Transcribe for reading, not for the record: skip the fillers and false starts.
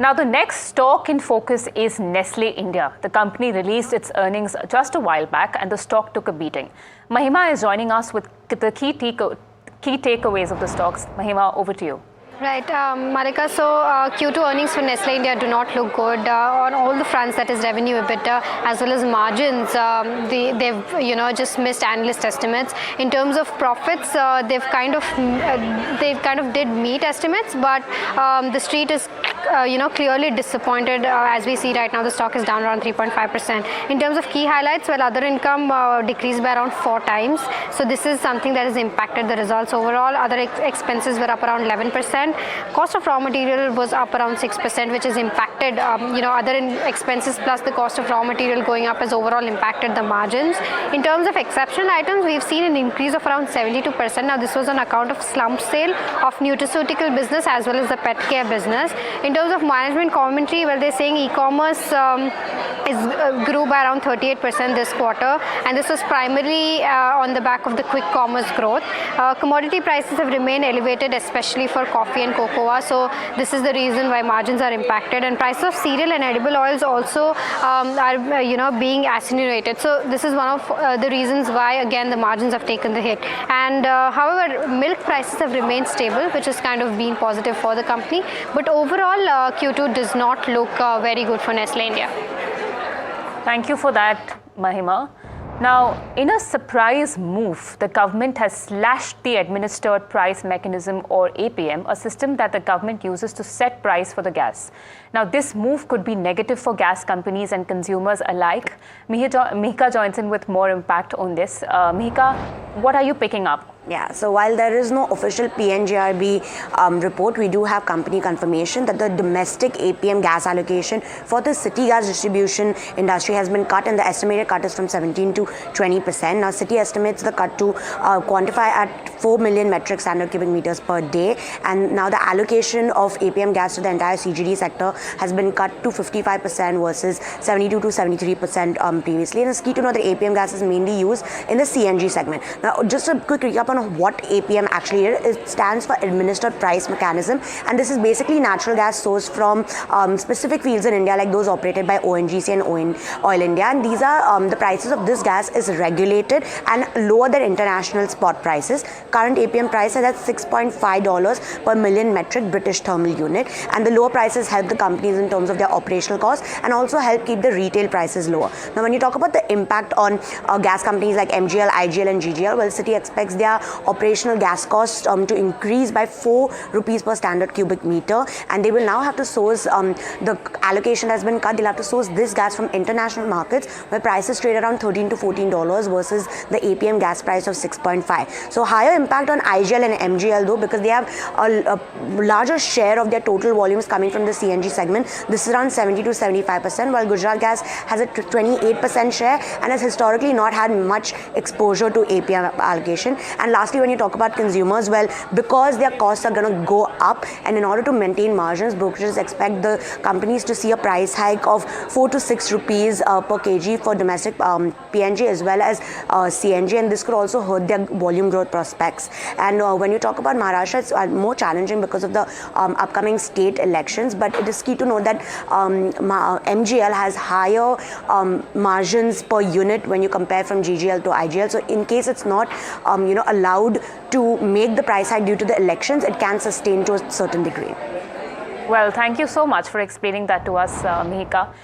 Now, the next stock in focus is Nestle India. The company released its earnings just a while back and the stock took a beating. Mahima is joining us with the key takeaways of the stocks. Mahima, over to you. Right, Marika, so Q2 earnings for Nestle India do not look good on all the fronts, that is revenue, EBITDA, as well as margins. They've just missed analyst estimates. In terms of profits, they kind of did meet estimates, but the street is clearly disappointed. As we see right now, the stock is down around 3.5%. In terms of key highlights, well, other income decreased by around 4 times. So this is something that has impacted the results overall. Other expenses were up around 11%. Cost of raw material was up around 6%, which has impacted, other expenses plus the cost of raw material going up has overall impacted the margins. In terms of exceptional items, we've seen an increase of around 72%. Now, this was on account of slump sale of nutraceutical business as well as the pet care business. In terms of management commentary, well, they're saying e-commerce grew by around 38% this quarter, and this was primarily on the back of the quick commerce growth. Commodity prices have remained elevated, especially for coffee and cocoa, so this is the reason why margins are impacted. And prices of cereal and edible oils also are being accelerated. So this is one of the reasons why again the margins have taken the hit. And however, milk prices have remained stable, which has kind of been positive for the company. But overall, Q2 does not look very good for Nestle India. Thank you for that, Mahima. Now, in a surprise move, the government has slashed the Administered Price Mechanism, or APM, a system that the government uses to set price for the gas. Now, this move could be negative for gas companies and consumers alike. Mihika joins in with more impact on this. Mihika, what are you picking up? Yeah, so while there is no official PNGRB report, we do have company confirmation that the domestic APM gas allocation for the city gas distribution industry has been cut, and the estimated cut is from 17 to 20%. Now, city estimates the cut to quantify at 4 million metric standard cubic meters per day, and now the allocation of APM gas to the entire CGD sector has been cut to 55% versus 72 to 73% previously. And it's key to know that APM gas is mainly used in the CNG segment. Now, just a quick recap on what APM actually is. It stands for Administered Price Mechanism, and this is basically natural gas sourced from specific fields in India, like those operated by ONGC and Oil India. And these are the prices of this gas is regulated and lower than international spot prices. Current APM price is at $6.5 per million metric British thermal unit, and the lower prices help the companies in terms of their operational costs and also help keep the retail prices lower. Now, when you talk about the impact on gas companies like MGL, IGL and GGL, well, City expects their operational gas costs to increase by 4 rupees per standard cubic meter, and they will now have to source, the allocation has been cut, they'll have to source this gas from international markets where prices trade around $13 to $14 versus the APM gas price of 6.5. So higher impact on IGL and MGL though, because they have a larger share of their total volumes coming from the CNG segment. This is around 70 to 75%, while Gujarat Gas has a 28% share and has historically not had much exposure to APM allocation. And lastly, when you talk about consumers, well, because their costs are going to go up, and in order to maintain margins, brokerages expect the companies to see a price hike of 4 to 6 rupees per kg for domestic PNG as well as CNG, and this could also hurt their volume growth prospects. And when you talk about Maharashtra, it's more challenging because of the upcoming state elections, but it is key to know that MGL has higher margins per unit when you compare from GGL to IGL. So in case it's not allowed to make the price hike due to the elections, it can sustain to a certain degree. Well, thank you so much for explaining that to us, Mihika.